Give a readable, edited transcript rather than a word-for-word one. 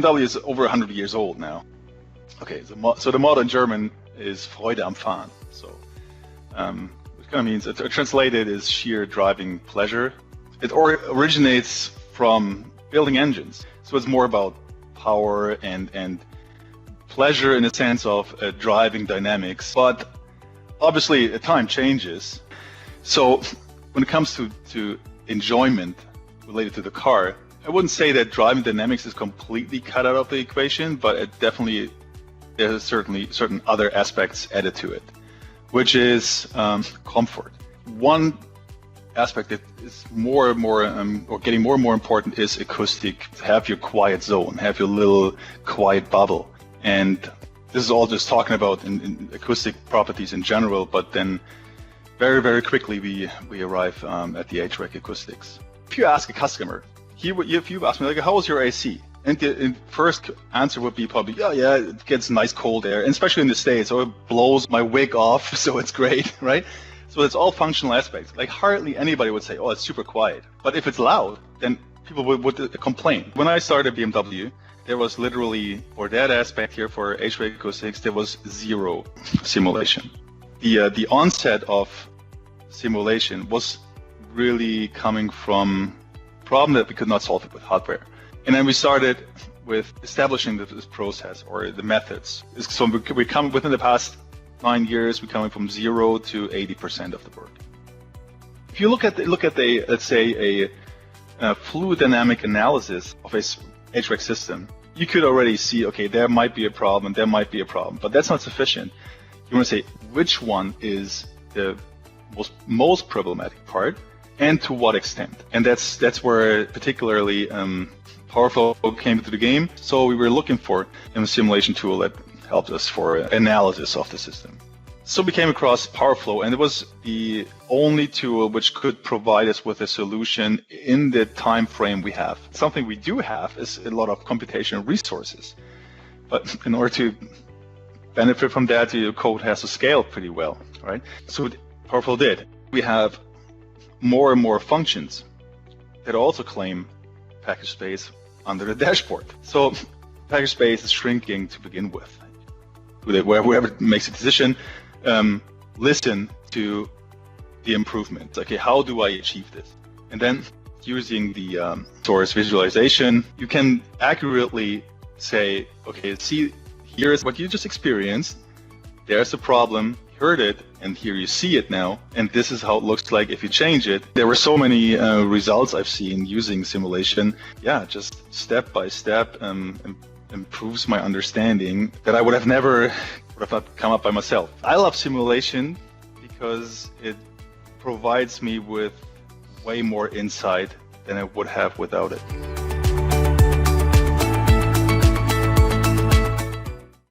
BMW is over 100 years old now. Okay, so the motto in German is Freude am Fahren. So, which kind of means, translated is sheer driving pleasure. It originates from building engines. So it's more about power and pleasure in the sense of driving dynamics. But obviously, time changes. So when it comes to enjoyment related to the car, I wouldn't say that driving dynamics is completely cut out of the equation, but it definitely, there's certainly certain other aspects added to it, which is comfort. One aspect that is more and more, or getting more and more important, is acoustic. Have your quiet zone, have your little quiet bubble. And this is all just talking about in acoustic properties in general, but then very, very quickly we arrive at the HVAC acoustics. If you ask a customer, if you ask me, like, how was your AC? And the first answer would be probably, yeah, it gets nice cold air, and especially in the States, so it blows my wig off, so it's great, right? So it's all functional aspects. Like, hardly anybody would say, oh, it's super quiet. But if it's loud, then people would complain. When I started BMW, there was literally, for that aspect here, for HVAC acoustics, there was zero simulation. The onset of simulation was really coming from a problem that we could not solve it with hardware. And then we started with establishing this process or the methods. So we come within the past 9 years, we're coming from 0 to 80% of the work. If you look at let's say a fluid dynamic analysis of a HVAC system, you could already see, okay, there might be a problem, but that's not sufficient. You want to say which one is the most problematic part, and to what extent. And that's where particularly PowerFlow came into the game. So we were looking for a simulation tool that helped us for analysis of the system. So we came across PowerFlow, and it was the only tool which could provide us with a solution in the time frame we have. Something we do have is a lot of computational resources, but in order to benefit from that, your code has to scale pretty well, right? So what PowerFlow did, we have more and more functions that also claim package space under the dashboard. So package space is shrinking to begin with. Whoever makes a decision, listen to the improvements. Okay, how do I achieve this? And then using the source visualization, you can accurately say, okay, see, here's what you just experienced. There's a problem, heard it, and here you see it now. And this is how it looks like if you change it. There were so many results I've seen using simulation. Yeah, just step by step improves my understanding that I would have not come up by myself. I love simulation because it provides me with way more insight than I would have without it.